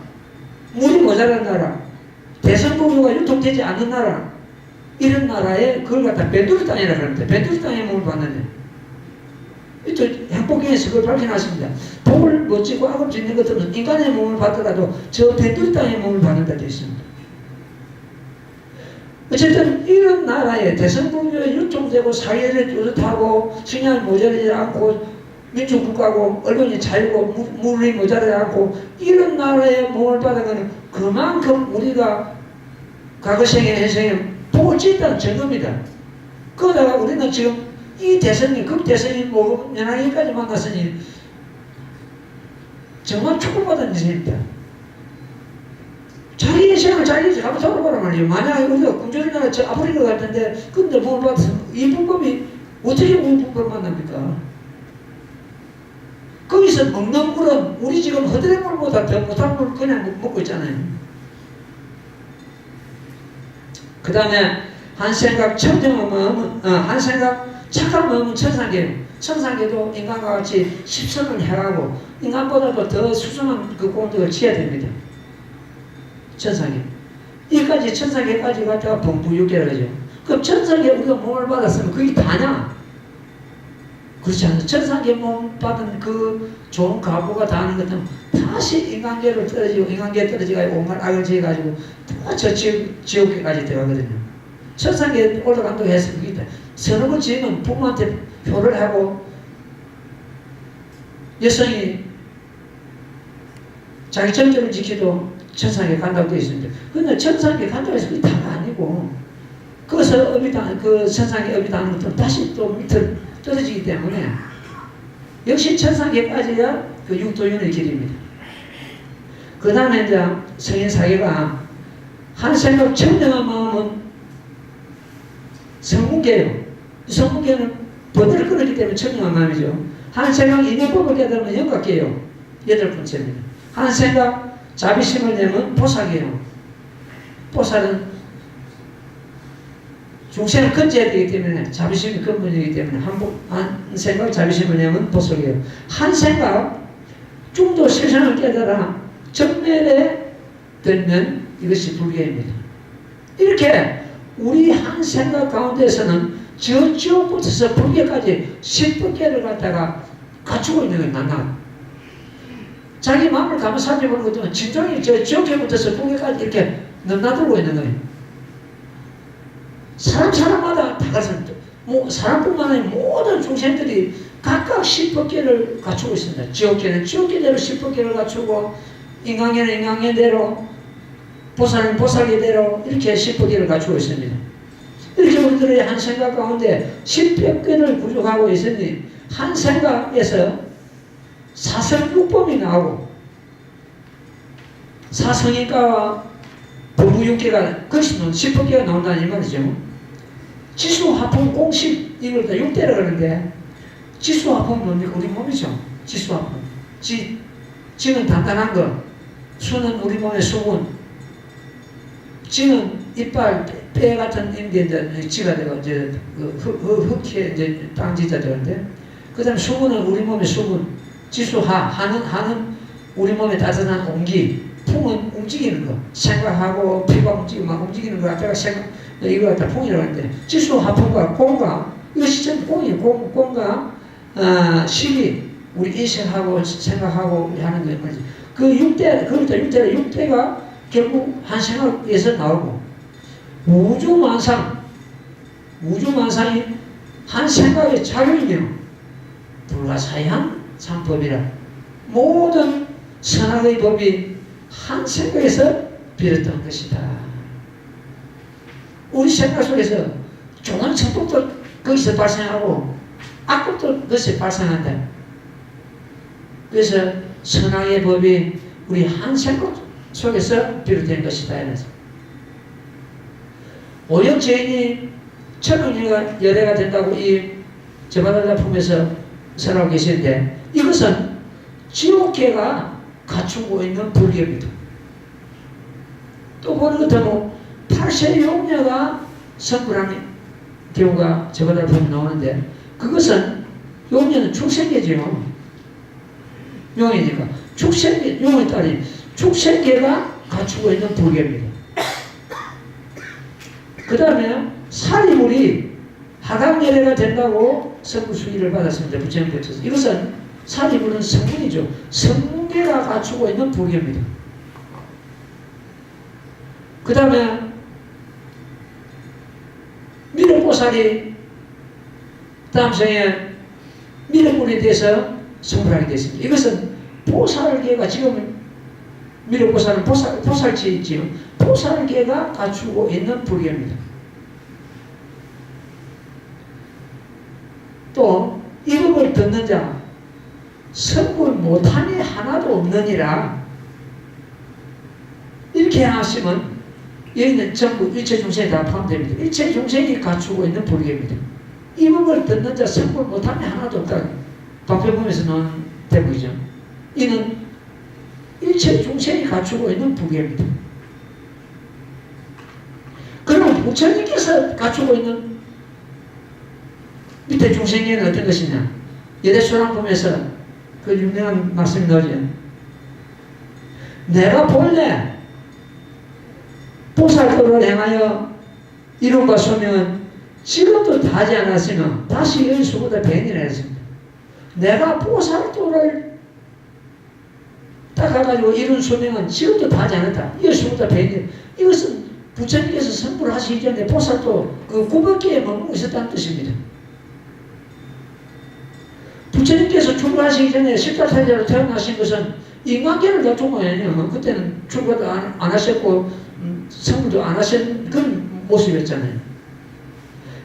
물이 모자란 나라, 대성불교가 유통되지 않는 나라, 이런 나라에 그걸 갖다 베두르 땅이라고 합니다. 베두르 땅에 몸을 받는데 또 행복경에서 그걸 밝혀놨습니다. 복을 멋지고 악을 짓는 것들은 인간의 몸을 받더라도 저 벤두리 땅의 몸을 받는다 되어 있습니다. 어쨌든 이런 나라에 대성불교에 율종되고 사회를 뚜렷하고 식량이 모자라지 않고 민주국가고 언론이 자유고 물이 모자라지 않고 이런 나라에 몸을 받은 것은 그만큼 우리가 과거생에 현생에 복을 짓다는 증거입니다. 그러다가 우리는 지금 이 대선이 극대선이 연하기까지 만났으니 정말 축복받은 인생입니다. 자기의 시간을 자기에서 한번 돌아보란 말이에요. 만약에 우리가 군주리나 아프리카 같은데 근데 뭘 받았으면 이 불법이 어떻게 우리 불법을 만납니까? 거기서 먹는 물은 우리 지금 허드렛 물보다 더 못한 물 그냥 먹고 있잖아요. 그 다음에 한 생각 청정한 마음은 한 생각 착한 마음은 천상계예요. 천상계도 인간과 같이 십선을 해가고 인간보다도 더 수승한 그功德을 지어야 됩니다. 천상계. 이까지 천상계까지 갔다가 범부육계라고 하죠. 그럼 천상계 우리가 몸을 받았으면 그게 다냐? 그렇지 않아요. 천상계 몸 받은 그 좋은 가부가 다 하는 것은 다시 인간계로 떨어지고 인간계에 떨어지고 온갖 악을 지어가지고 다 저 지옥계까지 들어가거든요. 천상계에 올라간다고 해서 그게 서너 번 지으면 부모한테 효를 하고 여성이 자기 정점을 지키도 천상계 간다고 되어 있습니다. 근데 천상계 간다고 해서 그게 다가 아니고 거기서 그 천상계 업이 다는 것들은 다시 또 밑으로 떨어지기 때문에 역시 천상계까지야 그 육도윤의 길입니다. 그 다음에 이제 성인사계가 한 생각 청정한 마음은 성문계예요. 성문계는 번뇌를 끊었기 때문에 청정한 마음이죠. 한 생각 인연법을 깨달으면 영각계예요. 여덟 번째입니다. 한 생각 자비심을 내면 보살이에요. 보살은 중생을 건져야 되기 때문에 자비심이 근본이기 때문에 한 생각 자비심을 내면 보살이에요. 한 생각 중도 실상을 깨달아 정멸에 들면 이것이 불교입니다. 이렇게 우리 한 생각 가운데서는 저 지옥부터서 불교까지 10번개를 갖다가 갖추고 있는 거예요. 낱낱. 자기 마음을 가만 살펴보는 것도 진정이 저 지옥에부터서 불교까지 이렇게 넘나들고 있는 거예요. 사람마다 다 그렇습니다. 사람뿐만 아니라 모든 중생들이 각각 10번개를 갖추고 있습니다. 지옥계는 지옥계대로 10번개를 갖추고 인간계는 인간계대로 보살은 보살계대로 이렇게 10번개를 갖추고 있습니다. 이렇게 우리들의 한 생각 가운데 10번개를 구축하고 있으니 한 생각에서 사성육범이 나오고 사성인가와 범부육계가 거기서 10번개가 나온다는 이 말이죠. 지수화풍 공식 이걸 다 6대라 그러는데 지수화풍은 뭡니까? 우리 몸이죠. 지수화풍. 지는 단단한 거, 수는 우리 몸의 수분, 지는 이빨, 뼈 같은 임대 이제 지가 되고 이제 흙에 이제 땅지자 되는데, 그 다음에 수분은 우리 몸의 수분, 지수하, 하는 우리 몸의 따뜻한 공기, 풍은 움직이는 거, 생각하고 피가 움직이고 막 움직이는 거 갖다가 이거 갖다 풍이라고 하는데, 지수하풍과 공과 이것이 전 공이에요. 공과 식이 우리 인식하고 생각하고 하는 거예요. 그 6대, 그러니까 6대가 결국 한 생각에서 나오고, 우주만상이 한 생각의 작용이며 불가사의한 상법이라. 모든 선악의 법이 한 생각에서 비롯된 것이다. 우리 생각 속에서 좋은 천법도 거기서 발생하고 악법도 거기서 발생한다. 그래서 선악의 법이 우리 한 생각 속에서 비롯된 것이다. 이래서 오역죄인이 천억리가 열애가 된다고 이 제바다자품에서 설하고 계시는데, 이것은 지옥계가 갖추고 있는 불교입니다. 또 보는 것처럼 8세 용녀가 성불하는 경우가 제바다자품에 나오는데, 그것은 용녀는 축생계죠. 용이니까 축생계, 용의 딸이 축생계가 갖추고 있는 불교입니다. 그 다음에 사리불이 하강예례가 된다고 성부 수의를 받았습니다. 부처님께서. 이것은 사리부는 성문이죠. 성계가 갖추고 있는 불교입니다. 그 다음에 미륵보살이 다음 생에 미륵불에 대해서 성불하게 됐습니다. 이것은 보살계가 지금 미륵보살은 보살치이지요. 보살계가 갖추고 있는 불교입니다. 또 이 법을 듣는 자 성불 못함이 하나도 없느니라 이렇게 하시면 여기는 전부 일체 중생이 다 포함됩니다. 일체 중생이 갖추고 있는 불교입니다. 이 법을 듣는 자 성불 못함이 하나도 없다. 방패범에서 나온 대목이죠. 이는 일체 중생이 갖추고 있는 불교입니다. 그럼 부처님께서 갖추고 있는 밑에 중생계는 어떤 것이냐? 여대수랑품에서 그 유명한 말씀이 나오죠. 내가 본래 보살도를 행하여 이룬 소명은 지금도 다하지 않았으면 다시 연수보다 배인이라 했습니다. 내가 보살도를 닦아가지고 이룬 소명은 지금도 다하지 않았다. 연수보다 배인이라. 이것은 부처님께서 선불을 하시기 전에 보살도 그 900개에 머물고 있었다는 뜻입니다. 부처님께서 출가하시기 전에 십자타자로 태어나신 것은 인간계를 갖춘 거 아니에요. 그때는 출가도 안 하셨고 성불도 안 하신 그런 모습이었잖아요.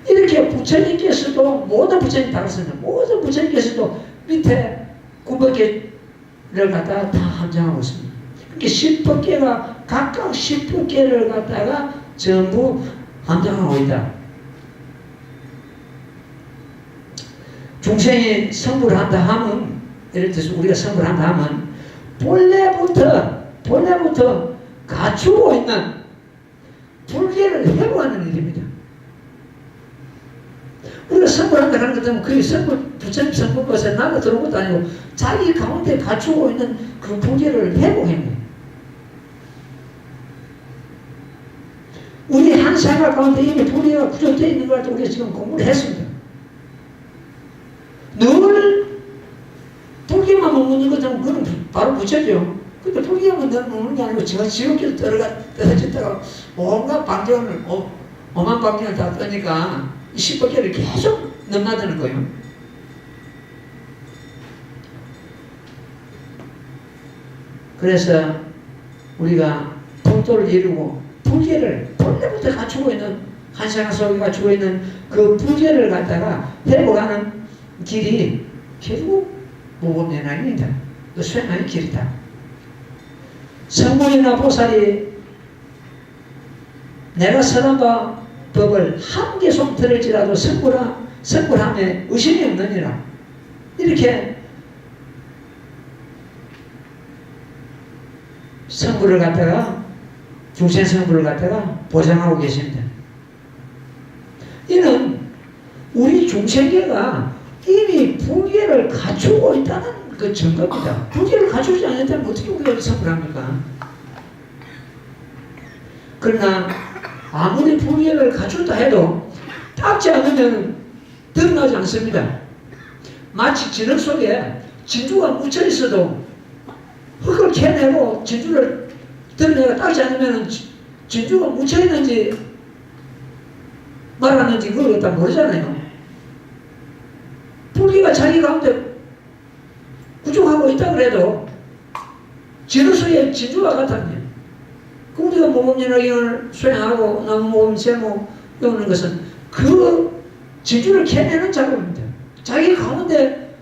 이렇게 부처님께서도 모든 부처님 다 그렇습니다. 모든 부처님께서도 밑에 900개를 갖다가 다 함장하고 있습니다. 그렇게 10법계가 각각 10법계를 갖다가 전부 함장하고 있다. 중생이 성불을 한다 하면, 예를 들어서 우리가 성불을 한다 하면 본래부터 갖추고 있는 불계를 회복하는 일입니다. 우리가 성불한다 하는 것 때문에 그게 부처님 성불것에 나가 들어온 것도 아니고 자기 가운데 갖추고 있는 그 불계를 회복해요. 우리 한 생활 가운데 이미 불계가 구조되어 있는 걸 우리가 지금 공부를 했습니다. 늘 불기만 먹는 것은 그건 바로 부처죠. 근데 불기만 먹는 게 아니고 제가 지옥에 떨어졌다가 온갖 방정을 오만 방정을 다 뜨니까 이 10법계를 계속 넘나드는 거예요. 그래서 우리가 불도를 이루고 불계를 본래부터 갖추고 있는 한생활 속에 갖추고 있는 그 불계를 갖다가 회복하는 길이 결국 모범연합입니다. 그 수행하는 길이다. 성불이나 보살이 내가 선언과 법을 한 개송 들을지라도 성불함에 의심이 없느니라. 이렇게 성불을 갖다가 중생 성불을 갖다가 보장하고 계십니다. 이는 우리 중생계가 이미 불계를 갖추고 있다는 그 증거입니다. 불계를 갖추지 않았다면 어떻게 우리가 성불합니까? 그러나 아무리 불계를 갖췄다 해도 닦지 않으면 드러나지 않습니다. 마치 진흙 속에 진주가 묻혀 있어도 흙을 캐내고 진주를 드러내가 닦지 않으면 진주가 묻혀 있는지 말하는지 그걸 갖다 모르잖아요. 불기가 자기 가운데 구족하고 있다 그래도 진흙 속에 진주와 같았네요. 우리가 모범연락을 수행하고 나무모범 세모 배우는 것은 그 진주를 캐내는 작업입니다. 자기 가운데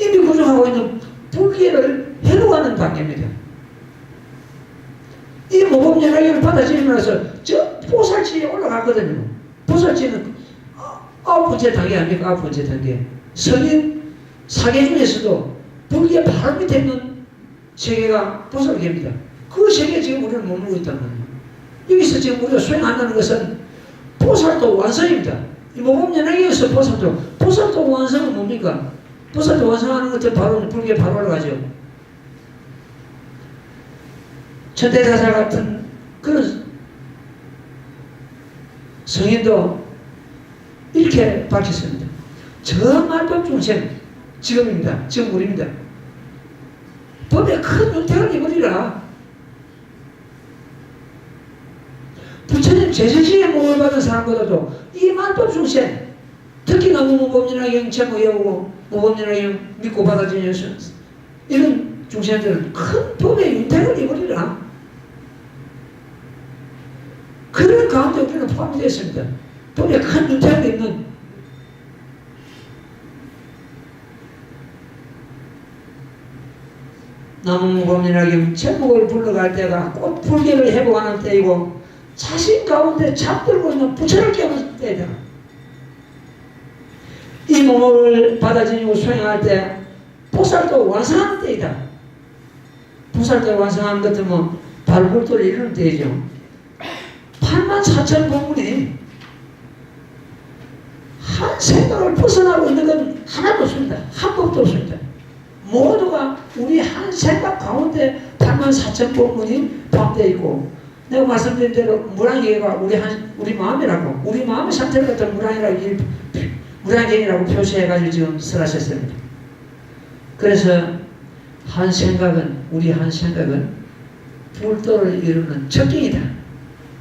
이미 구족하고 있는 불기를 해로하는 단계입니다. 이 모범연락을 받아들이면서 저 보살치에 올라가거든요. 보살치는 9번째 단계 아닙니까? 9번째 단계. 성인 사계 중에서도 불기의 바로 밑에 있는 세계가 보살계입니다. 그 세계에 지금 우리는 머물고 있단 말이에요. 여기서 지금 우리가 수행한다는 것은 보살도 완성입니다. 이 모범연락에서 보살도 완성은 뭡니까? 보살도 완성하는 것들 바로 불기에 바로 올라가죠. 천대사사 같은 그런 성인도 이렇게 밝혔습니다. 저 말법 중생 지금입니다. 지금 우리입니다. 법에 큰 윤택을 입으리라. 부처님 제정신에 몸을 받은 사람보다도 이 말법 중생, 특히 너무 무법진하게 제목 외우고 무법진하게 믿고 받아들이는 이런 중생들은 큰 법의 윤택을 입으리라. 그런 가운데 우리는 포함이 되어 있습니다. 법에 큰 윤택을 입는 나무 무법진하게 제목을 불러갈 때가 꽃 풀개를 회복하는 때이고 자신 가운데 잠들고 있는 부처를 깨우는 때이다. 이 몸을 받아들이고 수행할 때 보살도 완성하는 때이다. 보살도 완성하는 것 같으면 발불도를 이루는 때이죠. 84,000법문이 한 생각을 벗어나고 있는 건 하나도 없습니다. 한 법도 없습니다. 모두가 우리 한 생각 가운데 84,000법문이 포함되어 있고, 내가 말씀드린 대로 무량계가 우리 마음이라고, 우리 마음의 상태를 갖다 무량계라고 표시해가지고 지금 설하셨습니다. 그래서 한 생각은, 우리 한 생각은 불도를 이루는 적경이다.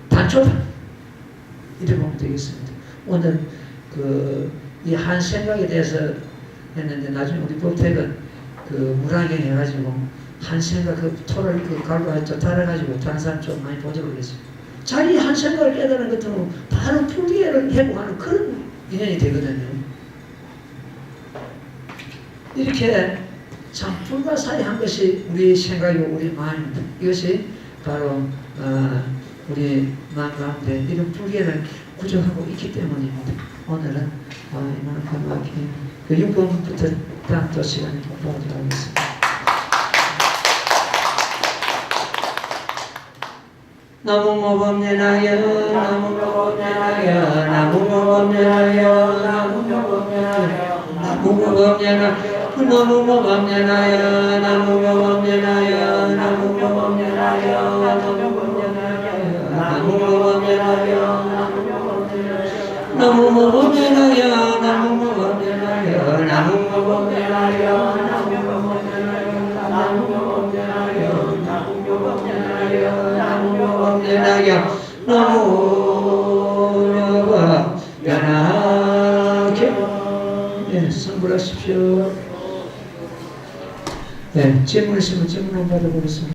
단초다. 이렇게 보면 되겠습니다. 오늘 이 한 생각에 대해서 했는데 나중에 우리 법택은 무량경 해가지고 한 생각 토를 갈고 달아가지고 다른 사람 좀 많이 보도록 하겠습니다. 자기 한 생각을 깨달은 것처럼 바로 풀기를 회복하는 그런 인연이 되거든요. 이렇게 참 불가사의한 것이 우리 생각이고 우리 마음입니다. 이것이 바로 우리 마음 가운데 이런 불기를 구조하고 있기 때문입니다. 오늘은 이만큼 6번부터 다음 또 시간에 공부하도록 하겠습니다. 나무모범연하여 나무모범연하여 나무모범연하여 나무모범연하여 나무모범연하여 나무모범연하여 나무모범연하여 나무모범연하여 나무모범연하여 나무모범연하여 나무모범연하여 나무모범연하여 나무모범연하여 네, 선물하십시오. 네, 질문 있으면 질문 한번 받아보겠습니다.